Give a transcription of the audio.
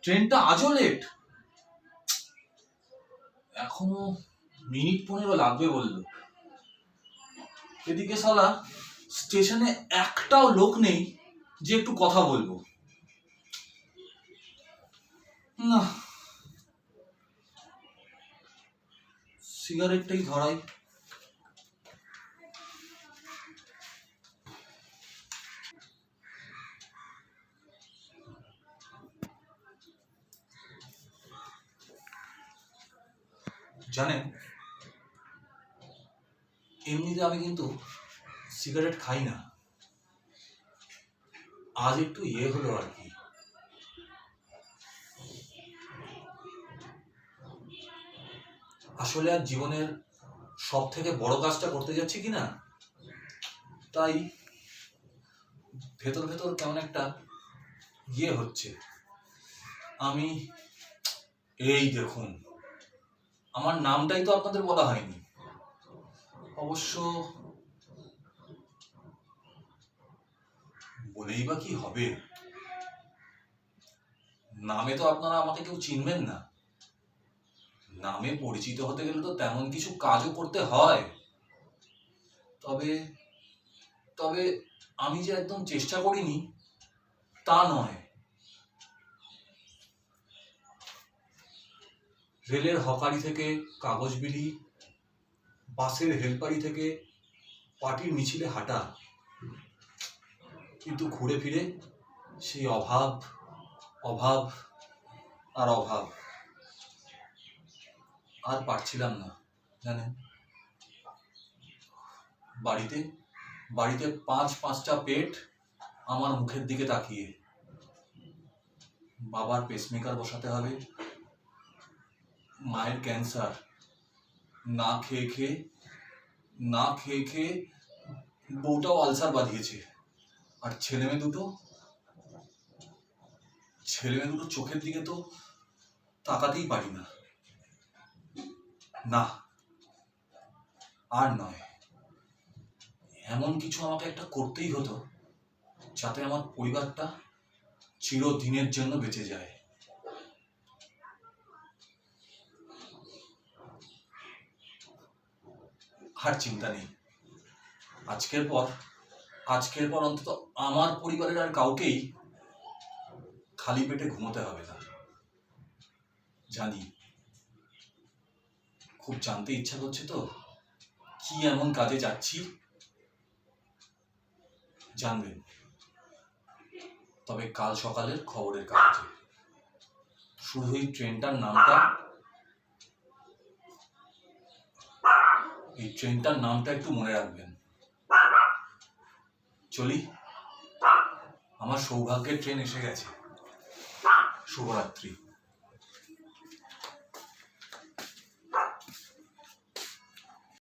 ট্রেনটা আজও লেট, এখনো মিনিট 15 লাগবে বললো। এদিকে শালা স্টেশনে একটাও লোক নেই যে একটু কথা বলবো। না, সিগারেটটাই ধরাই। জানেন, এমনিতে আমি কিন্তু সিগারেট খাই না, আজ একটু হলো আর কি। আসলে আর জীবনের সব থেকে বড় কাজটা করতে যাচ্ছি কিনা, তাই ভেতর ভেতর কেমন একটা হচ্ছে। আমি এই দেখুন, আমার নামটাই তো আপনাদের বলা হয়নি। অবশ্য বলেই বা কি হবে, নামে তো আপনারা আমাকে কেউ চিনবেন না। নামে পরিচিত হতে গেলে তো তেমন কিছু কাজও করতে হয়। তবে তবে আমি যে একদম চেষ্টা করিনি তা নয়। রেলের হকারি থেকে কাগজ বিলি, বাসের হেলপারি থেকে পার্টির মিছিলে হাঁটা, কিন্তু ঘুরে ফিরে সেই অভাব অভাব আর অভাব। আর পারছিলাম না জানেন। বাড়িতে বাড়িতে পাঁচটা পেট আমার মুখের দিকে তাকিয়ে। বাবার পেসমেকার বসাতে হবে, মায়ের ক্যান্সার, না খেয়ে খেয়ে বউটাও আলসার বাঁধিয়েছে। আর ছেলে মেয়ে দুটো চোখের দিকে তো তাকাতেই পারি না। না, আর নয়, এমন কিছু আমাকে একটা করতেই হতো যাতে আমার পরিবারটা চিরদিনের জন্য বেঁচে যায়। আর চিন্তা নেই, আজকের পর অন্তত আমার পরিবারের আর কাউকেই খালি পেটে ঘুমোতে হবে না। জানি, খুব জানতে ইচ্ছা করছে তো কি এমন কাজে যাচ্ছি। জানবেন তবে কাল সকালের খবরের কাগজে। শুধু এই ট্রেনটার নামটা একটু মনে রাখবেন। চলি, আমার সৌভাগ্যের ট্রেন এসে গেছে। শুভরাত্রি।